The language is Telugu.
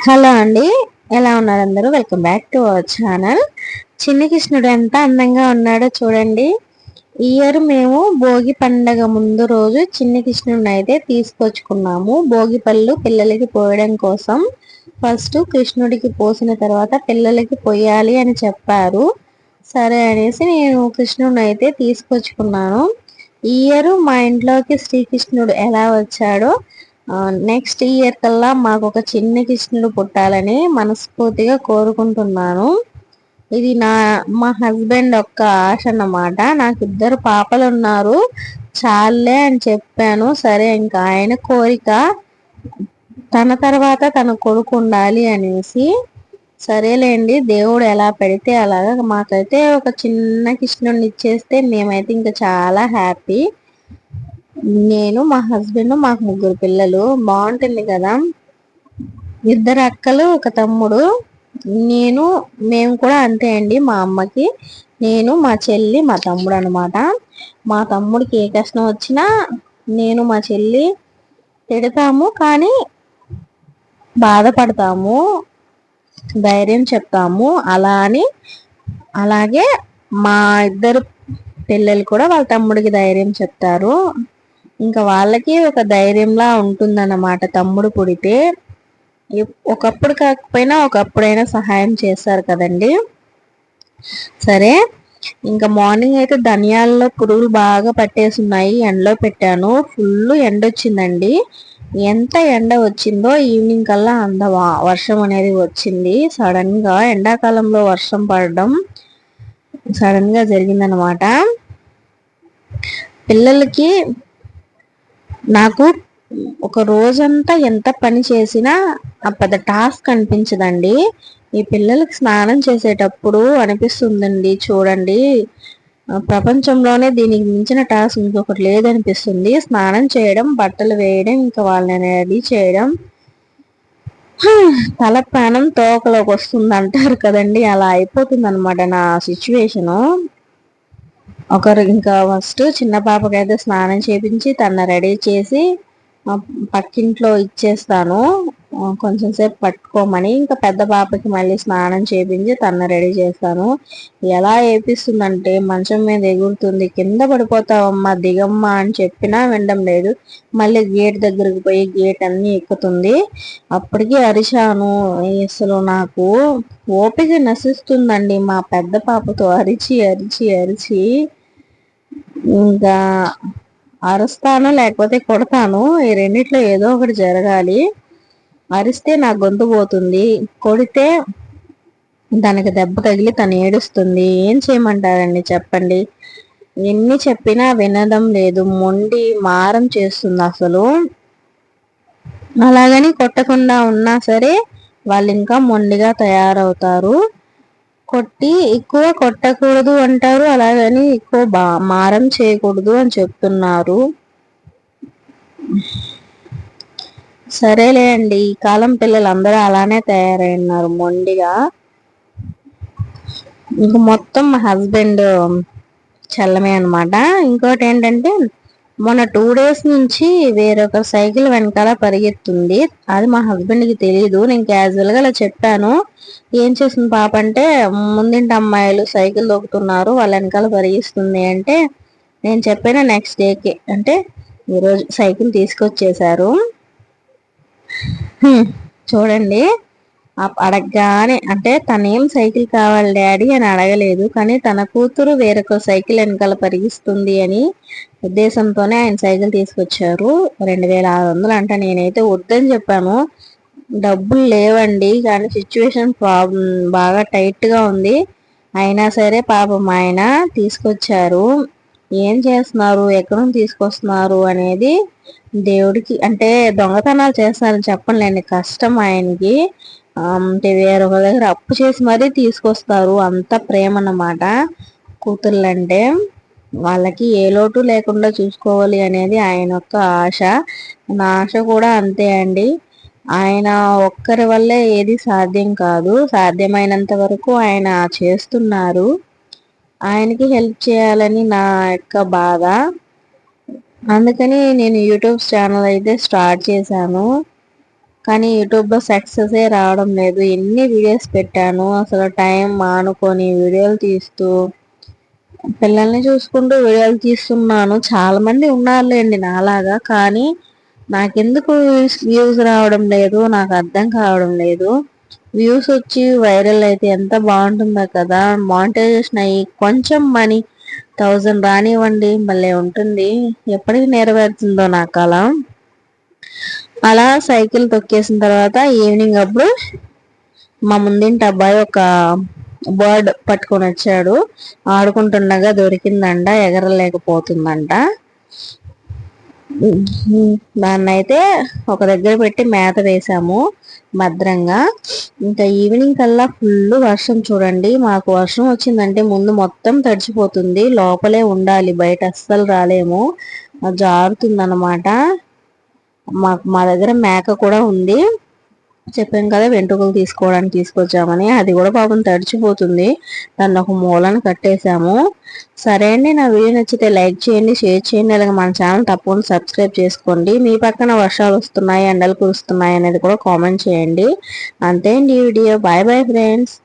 హలో అండి, ఎలా ఉన్నారు అందరూ? Welcome back to our channel. చిన్ని కృష్ణుడు ఎంత అందంగా ఉన్నాడో చూడండి. ఈ ఇయర్ మేము భోగి పండగ ముందు రోజు చిన్ని కృష్ణుడిని అయితే తీసుకొచ్చుకున్నాము. భోగి పళ్ళు పిల్లలకి పోయడం కోసం. ఫస్ట్ కృష్ణుడికి పోసిన తర్వాత పిల్లలకి పోయాలి అని చెప్పారు. సరే అనేసి నేను కృష్ణుడిని అయితే తీసుకొచ్చుకున్నాను. ఈ ఇయర్ మా ఇంట్లోకి శ్రీకృష్ణుడు ఎలా వచ్చాడో నెక్స్ట్ ఇయర్ కల్లా మాకు ఒక చిన్న కృష్ణుడు పుట్టాలని మనస్ఫూర్తిగా కోరుకుంటున్నాను. ఇది మా హస్బెండ్ యొక్క ఆశ అన్నమాట. నాకు ఇద్దరు పాపలు ఉన్నారు, చాలే అని చెప్పాను. సరే ఇంకా ఆయన కోరిక, తన తర్వాత తన కొడుకు ఉండాలి అనేసి. సరేలేండి, దేవుడు ఎలా పెడితే అలాగా. మాకైతే ఒక చిన్న కృష్ణుడిని ఇచ్చేస్తే మేమైతే ఇంకా చాలా హ్యాపీ. నేను, మా హస్బెండ్, మాకు ముగ్గురు పిల్లలు. బాగుంటుంది కదా. ఇద్దరు అక్కలు, ఒక తమ్ముడు. మేము కూడా అంతే అండి. మా అమ్మకి నేను, మా చెల్లి, మా తమ్ముడు అనమాట. మా తమ్ముడికి ఏ కష్టం వచ్చినా నేను, మా చెల్లి తిడతాము, కానీ బాధపడతాము, ధైర్యం చెప్తాము. అలాగే మా ఇద్దరు పిల్లలు కూడా వాళ్ళ తమ్ముడికి ధైర్యం చెప్తారు. ఇంకా వాళ్ళకి ఒక ధైర్యంలా ఉంటుందన్నమాట. తమ్ముడు పుడితే ఒకప్పుడు కాకపోయినా ఒకప్పుడైనా సహాయం చేస్తారు కదండి. సరే, ఇంకా మార్నింగ్ అయితే ధనియాల్లో పురుగులు బాగా పట్టేసి ఉన్నాయి. ఎండలో పెట్టాను. ఫుల్ ఎండ వచ్చిందండి. ఎంత ఎండ వచ్చిందో ఈవినింగ్ కల్లా అంత వర్షం అనేది వచ్చింది. సడన్ గా ఎండాకాలంలో వర్షం పడడం సడన్ గా జరిగిందనమాట. పిల్లలకి నాకు ఒక రోజంతా ఎంత పని చేసినా ఆ పెద్ద టాస్క్ అనిపించదండి. ఈ పిల్లలకి స్నానం చేసేటప్పుడు అనిపిస్తుందండి, చూడండి, ప్రపంచంలోనే దీనికి మించిన టాస్క్ ఇంకొకటి లేదనిపిస్తుంది. స్నానం చేయడం, బట్టలు వేయడం, ఇంకా వాళ్ళని రెడీ చేయడం. తల ప్రాణం తోకలోకి వస్తుంది అంటారు కదండి, అలా అయిపోతుంది అనమాట నా సిచ్యువేషను. ఇంకా ఫస్ట్ చిన్న పాపకైతే స్నానం చేపించి తన రెడీ చేసి పక్కింట్లో ఇచ్చేస్తాను, కొంచెం సేపు పట్టుకోమని. ఇంకా పెద్ద పాపకి మళ్ళీ స్నానం చేపించి తన రెడీ చేస్తాను. ఎలా ఏపిస్తుందంటే మంచం మీద ఎగురుతుంది. కింద పడిపోతావమ్మా, దిగమ్మా అని చెప్పినా వినడం లేదు. మళ్ళీ గేట్ దగ్గరికి పోయి గేట్ అన్ని ఎక్కుతుంది. అప్పటికి అరిచాను. అసలు నాకు ఓపిక నశిస్తుందండి మా పెద్ద పాపతో అరిచి అరిచి అరిచి. ఇంకా అరుస్తాను, లేకపోతే కొడతాను. ఈ రెండిట్లో ఏదో ఒకటి జరగాలి. అరిస్తే నా గొంతు పోతుంది, కొడితే దానికి దెబ్బ తగిలి తను ఏడుస్తుంది. ఏం చేయమంటారండి చెప్పండి? ఎన్ని చెప్పినా వినడం లేదు, మొండి మారం చేస్తుంది అసలు. అలాగని కొట్టకుండా ఉన్నా సరే వాళ్ళు ఇంకా మొండిగా తయారవుతారు. ఎక్కువ కొట్టకూడదు అంటారు, అలాగని ఎక్కువ మారం చేయకూడదు అని చెప్తున్నారు. సరేలే అండి, ఈ కాలం పిల్లలు అందరూ అలానే తయారైనారు, మొండిగా. ఇంక మొత్తం మా హస్బెండ్ చల్లమే అనమాట. ఇంకోటి ఏంటంటే, మొన్న 2 days నుంచి వేరొక సైకిల్ వెనకాల పరిగెత్తుంది. అది మా హస్బెండ్కి తెలియదు. నేను క్యాజువల్గా అలా చెప్పాను. ఏం చేస్తుంది పాప అంటే, ముందింటి అమ్మాయిలు సైకిల్ దొక్కుతున్నారు, వాళ్ళ వెనకాల పరిగిస్తుంది అంటే, నేను చెప్పిన నెక్స్ట్ డేకి అంటే ఈరోజు సైకిల్ తీసుకొచ్చేసారు. చూడండి, అడగగానే అంటే తనేం సైకిల్ కావాలి డాడీ అని అడగలేదు, కానీ తన కూతురు వేరొక సైకిల్ వెనకాల పరిగిస్తుంది అని ఉద్దేశంతోనే ఆయన సైకిల్ తీసుకొచ్చారు. 2600 అంట. నేనైతే వద్దని చెప్పాను, డబ్బులు లేవండి, కానీ సిచ్యువేషన్ బాగా టైట్గా ఉంది. అయినా సరే పాపం ఆయన తీసుకొచ్చారు. ఏం చేస్తున్నారు, ఎక్కడ నుంచి తీసుకొస్తున్నారు అనేది దేవుడికి, అంటే దొంగతనాలు చేస్తారని చెప్పలేండి, కష్టం ఆయనకి. అంటే వేరొక దగ్గర అప్పు చేసి మరీ తీసుకొస్తారు. అంత ప్రేమ అన్నమాట కూతుర్లంటే. వాళ్ళకి ఏ లోటు లేకుండా చూసుకోవాలి అనేది ఆయన యొక్క ఆశ. నా ఆశ కూడా అంతే అండి. ఆయన ఒక్కరి వల్లే ఏది సాధ్యం కాదు. సాధ్యమైనంత వరకు ఆయన చేస్తున్నారు. ఆయనకి హెల్ప్ చేయాలని నా యొక్క బాధ. అందుకని నేను యూట్యూబ్ ఛానల్ అయితే స్టార్ట్ చేశాను. కానీ యూట్యూబ్లో సక్సెస్ రావడం లేదు. ఎన్ని వీడియోస్ పెట్టాను, అసలు టైం మానుకొని వీడియోలు తీస్తూ పిల్లల్ని చూసుకుంటూ వీడియోలు తీస్తున్నాను. చాలా మంది ఉన్నారులేండి నాలాగా, కానీ నాకెందుకు వ్యూస్ రావడం లేదు, నాకు అర్థం కావడం లేదు. వ్యూస్ వచ్చి వైరల్ అయితే ఎంత బాగుంటుందో కదా. మానిటైజేషన్ అయ్యి కొంచెం మనీ 1000 రానివ్వండి, భలే ఉంటుంది. ఎప్పటికి నెరవేరుతుందో నాకు అలా సైకిల్ తొక్కేసిన తర్వాత ఈవినింగ్ అప్పుడు మా ముందింటి అబ్బాయి ఒక బర్డ్ పట్టుకొని వచ్చాడు. ఆడుకుంటుండగా దొరికిందంట, ఎగరలేకపోతుందంట. దాన్ని అయితే ఒక దగ్గర పెట్టి మేత వేసాము భద్రంగా. ఇంకా ఈవినింగ్ కల్లా ఫుల్ వర్షం. చూడండి, మాకు వర్షం వచ్చిందంటే ముందు మొత్తం తడిచిపోతుంది, లోపలే ఉండాలి, బయట అస్సలు రాలేము, జారుతుందన్నమాట. మా దగ్గర మేక కూడా ఉంది, చెప్పాం కదా వెంట్రుకలు తీసుకోవడానికి తీసుకొచ్చామని. అది కూడా పాపం తడిచిపోతుంది, దాన్ని ఒక మూలను కట్టేశాము. సరే అండి, నా వీడియో నచ్చితే లైక్ చేయండి, షేర్ చేయండి, అలాగే మన ఛానల్ తప్పకుండా సబ్స్క్రైబ్ చేసుకోండి. మీ పక్కన వర్షాలు వస్తున్నాయి, ఎండలు కురుస్తున్నాయి అనేది కూడా కామెంట్ చేయండి. అంతే అండి ఈ వీడియో. Bye bye friends.